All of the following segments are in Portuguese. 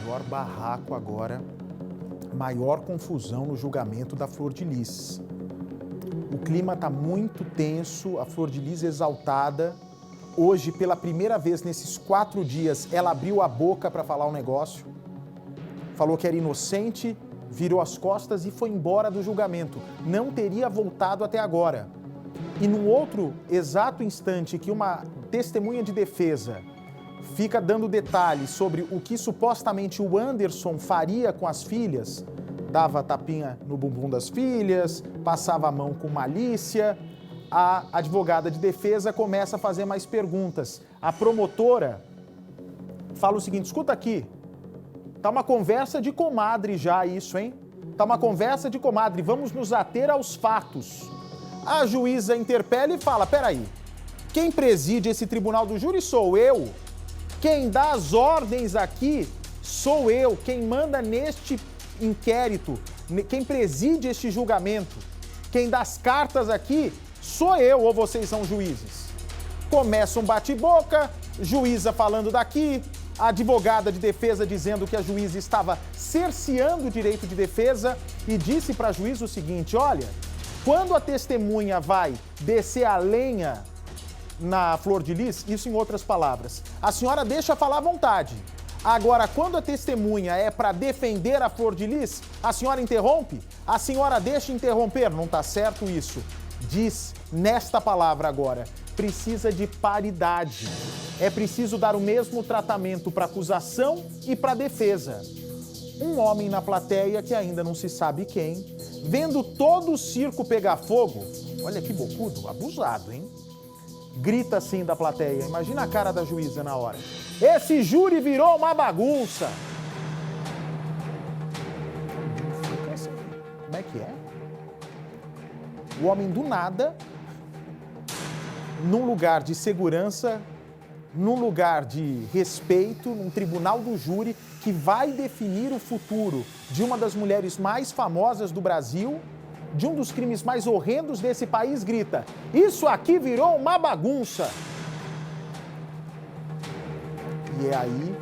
Maior barraco agora, maior confusão no julgamento da Flor de Lis. O clima está muito tenso, a Flor de Lis exaltada. Hoje, pela primeira vez nesses 4 dias, ela abriu a boca para falar um negócio. Falou que era inocente, virou as costas e foi embora do julgamento. Não teria voltado até agora. E num outro exato instante que uma testemunha de defesa fica dando detalhes sobre o que supostamente o Anderson faria com as filhas, dava tapinha no bumbum das filhas, passava a mão com malícia, a advogada de defesa começa a fazer mais perguntas. A promotora fala o seguinte: escuta aqui, tá uma conversa de comadre já isso, hein? Tá uma conversa de comadre, vamos nos ater aos fatos. A juíza interpela e fala: peraí, quem preside esse tribunal do júri sou eu. Quem dá as ordens aqui sou eu. Quem manda neste inquérito, quem preside este julgamento, quem dá as cartas aqui sou eu, ou vocês são juízes? Começa um bate-boca, juíza falando daqui, a advogada de defesa dizendo que a juíza estava cerceando o direito de defesa e disse para a juíza o seguinte: olha, quando a testemunha vai descer a lenha na Flor de Lis, isso em outras palavras, a senhora deixa falar à vontade. Agora, quando a testemunha é para defender a Flor de Lis, a senhora interrompe? A senhora deixa interromper? Não está certo isso. Diz nesta palavra agora: precisa de paridade. É preciso dar o mesmo tratamento para acusação e para defesa. Um homem na plateia, que ainda não se sabe quem, vendo todo o circo pegar fogo, olha que bocudo, abusado, hein? Grita assim da plateia, imagina a cara da juíza na hora: esse júri virou uma bagunça. Como é que é? O homem do nada, num lugar de segurança, num lugar de respeito, num tribunal do júri que vai definir o futuro de uma das mulheres mais famosas do Brasil, de um dos crimes mais horrendos desse país, grita: isso aqui virou uma bagunça. E é aí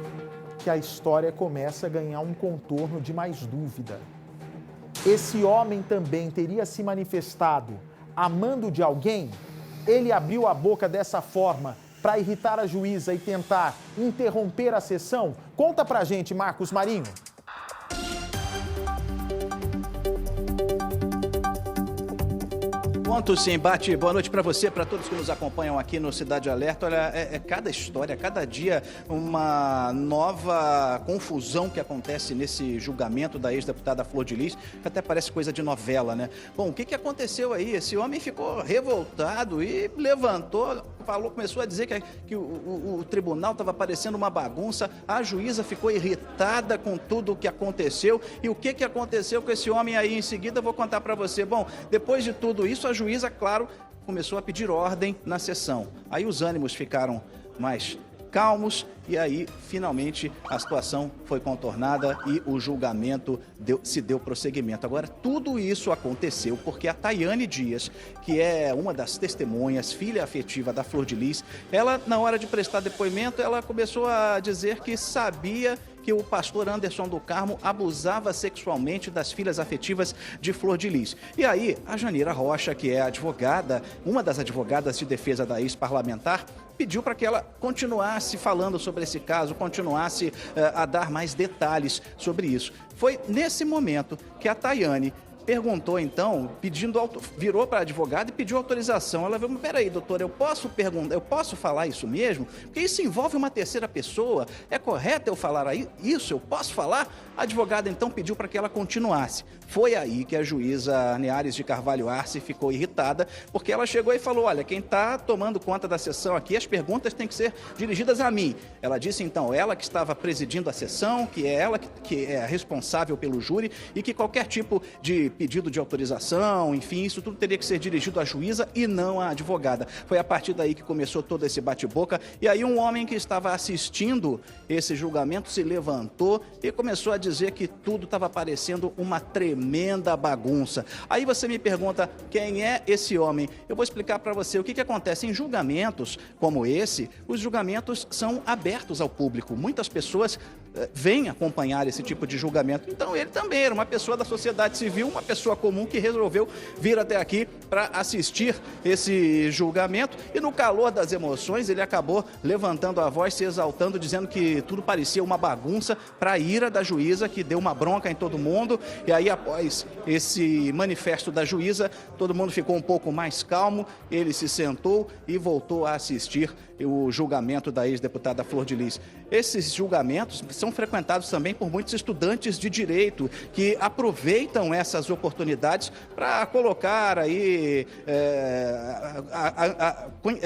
que a história começa a ganhar um contorno de mais dúvida. Esse homem também teria se manifestado amando de alguém? Ele abriu a boca dessa forma para irritar a juíza e tentar interromper a sessão? Conta pra gente, Marcos Marinho. Ponto sim, Bate. Boa noite para você, para todos que nos acompanham aqui no Cidade Alerta. Olha, cada história, cada dia uma nova confusão que acontece nesse julgamento da ex-deputada Flor de Lis, que até parece coisa de novela, né? Bom, o que aconteceu aí? Esse homem ficou revoltado e levantou, começou a dizer que o tribunal estava parecendo uma bagunça. A juíza ficou irritada com tudo o que aconteceu. E o que aconteceu com esse homem aí em seguida, eu vou contar para você. Bom, depois de tudo isso, a juíza, claro, começou a pedir ordem na sessão. Aí os ânimos ficaram mais calmos e aí, finalmente, a situação foi contornada e o julgamento se deu prosseguimento. Agora, tudo isso aconteceu porque a Tayane Dias, que é uma das testemunhas, filha afetiva da Flor de Lis, ela, na hora de prestar depoimento, ela começou a dizer que sabia que o pastor Anderson do Carmo abusava sexualmente das filhas afetivas de Flor de Lis. E aí, a Janira Rocha, que é advogada, uma das advogadas de defesa da ex-parlamentar, pediu para que ela continuasse falando sobre esse caso, continuasse a dar mais detalhes sobre isso. Foi nesse momento que a Tayane perguntou, então, virou para a advogada e pediu autorização. Ela falou: peraí, doutora, eu posso falar isso mesmo? Porque isso envolve uma terceira pessoa. É correto eu falar isso? Eu posso falar? A advogada, então, pediu para que ela continuasse. Foi aí que a juíza Neares de Carvalho Arce ficou irritada, porque ela chegou e falou: olha, quem está tomando conta da sessão aqui, as perguntas têm que ser dirigidas a mim. Ela disse, então, ela que estava presidindo a sessão, que é ela que é responsável pelo júri e que qualquer tipo de pedido de autorização, enfim, isso tudo teria que ser dirigido à juíza e não à advogada. Foi a partir daí que começou todo esse bate-boca e aí um homem que estava assistindo esse julgamento se levantou e começou a dizer que tudo estava parecendo uma tremenda bagunça. Aí você me pergunta, quem é esse homem? Eu vou explicar para você o que acontece em julgamentos como esse. Os julgamentos são abertos ao público. Muitas pessoas vem acompanhar esse tipo de julgamento. Então ele também era uma pessoa da sociedade civil, uma pessoa comum que resolveu vir até aqui para assistir esse julgamento e no calor das emoções ele acabou levantando a voz, se exaltando, dizendo que tudo parecia uma bagunça, para a ira da juíza, que deu uma bronca em todo mundo. E aí, após esse manifesto da juíza, todo mundo ficou um pouco mais calmo, ele se sentou e voltou a assistir o julgamento da ex-deputada Flor de Lis. Esses julgamentos são frequentados também por muitos estudantes de direito que aproveitam essas oportunidades para colocar aí,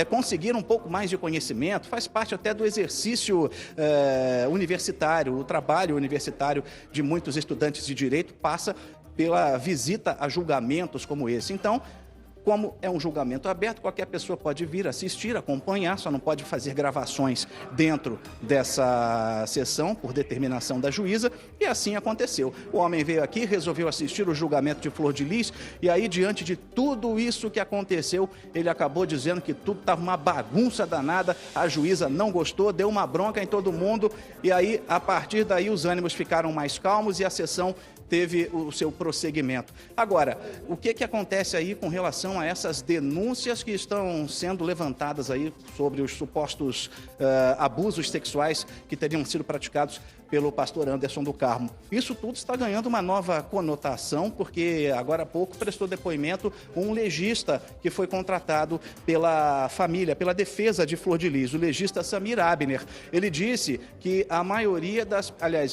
conseguir um pouco mais de conhecimento, faz parte até do exercício universitário, o trabalho universitário de muitos estudantes de direito passa pela visita a julgamentos como esse. Então, como é um julgamento aberto, qualquer pessoa pode vir assistir, acompanhar, só não pode fazer gravações dentro dessa sessão por determinação da juíza, e assim aconteceu. O homem veio aqui, resolveu assistir o julgamento de Flor de Lis, e aí, diante de tudo isso que aconteceu, ele acabou dizendo que tudo estava uma bagunça danada, a juíza não gostou, deu uma bronca em todo mundo, e aí, a partir daí, os ânimos ficaram mais calmos e a sessão teve o seu prosseguimento. Agora, o que acontece aí com relação a essas denúncias que estão sendo levantadas aí sobre os supostos abusos sexuais que teriam sido praticados pelo pastor Anderson do Carmo? Isso tudo está ganhando uma nova conotação, porque agora há pouco prestou depoimento um legista que foi contratado pela família, pela defesa de Flor de Lis, o legista Samir Abner. Ele disse que a maioria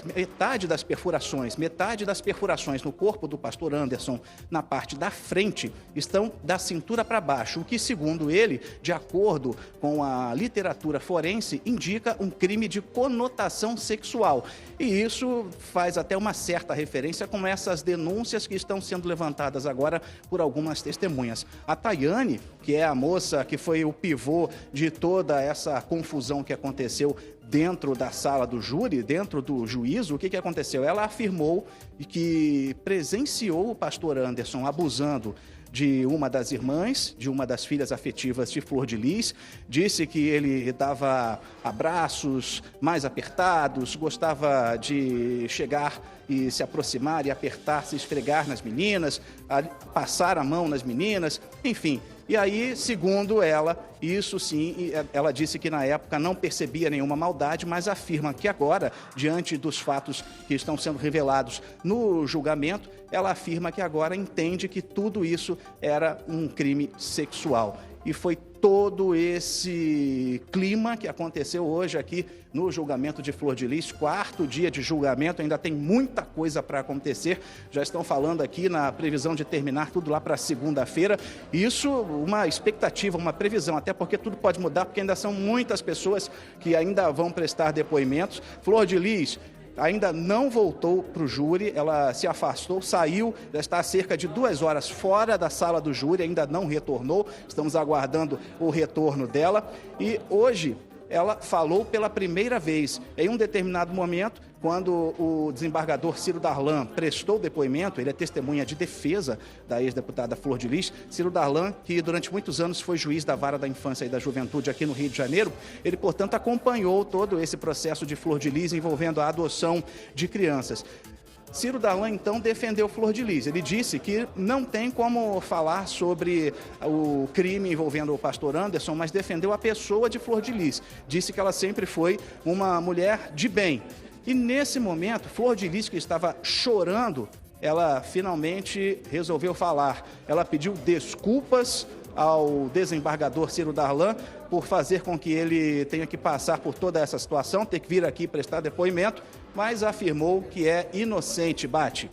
metade das perfurações no corpo do pastor Anderson, na parte da frente, estão da cintura para baixo, o que, segundo ele, de acordo com a literatura forense, indica um crime de conotação sexual. E isso faz até uma certa referência com essas denúncias que estão sendo levantadas agora por algumas testemunhas. A Tayane, que é a moça que foi o pivô de toda essa confusão que aconteceu dentro da sala do júri, dentro do juízo, o que aconteceu? Ela afirmou que presenciou o pastor Anderson abusando de uma das irmãs, de uma das filhas afetivas de Flor de Lis, disse que ele dava abraços mais apertados, gostava de chegar e se aproximar e apertar, se esfregar nas meninas, passar a mão nas meninas, enfim. E aí, segundo ela, isso sim, ela disse que na época não percebia nenhuma maldade, mas afirma que agora, diante dos fatos que estão sendo revelados no julgamento, ela afirma que agora entende que tudo isso era um crime sexual. E foi todo esse clima que aconteceu hoje aqui no julgamento de Flor de Lis, 4º dia de julgamento, ainda tem muita coisa para acontecer, já estão falando aqui na previsão de terminar tudo lá para segunda-feira, isso uma expectativa, uma previsão, até porque tudo pode mudar, porque ainda são muitas pessoas que ainda vão prestar depoimentos. Flor de Lis ainda não voltou para o júri, ela se afastou, saiu, já está há cerca de 2 horas fora da sala do júri, ainda não retornou, estamos aguardando o retorno dela. E hoje ela falou pela primeira vez. Em um determinado momento, quando o desembargador Ciro Darlan prestou depoimento, ele é testemunha de defesa da ex-deputada Flor de Lis. Ciro Darlan, que durante muitos anos foi juiz da Vara da Infância e da Juventude aqui no Rio de Janeiro, ele, portanto, acompanhou todo esse processo de Flor de Lis envolvendo a adoção de crianças. Ciro Darlan, então, defendeu Flor de Lis. Ele disse que não tem como falar sobre o crime envolvendo o pastor Anderson, mas defendeu a pessoa de Flor de Lis. Disse que ela sempre foi uma mulher de bem. E nesse momento, Flor de Lis, que estava chorando, ela finalmente resolveu falar. Ela pediu desculpas ao desembargador Ciro Darlan por fazer com que ele tenha que passar por toda essa situação, ter que vir aqui prestar depoimento, mas afirmou que é inocente. Bate.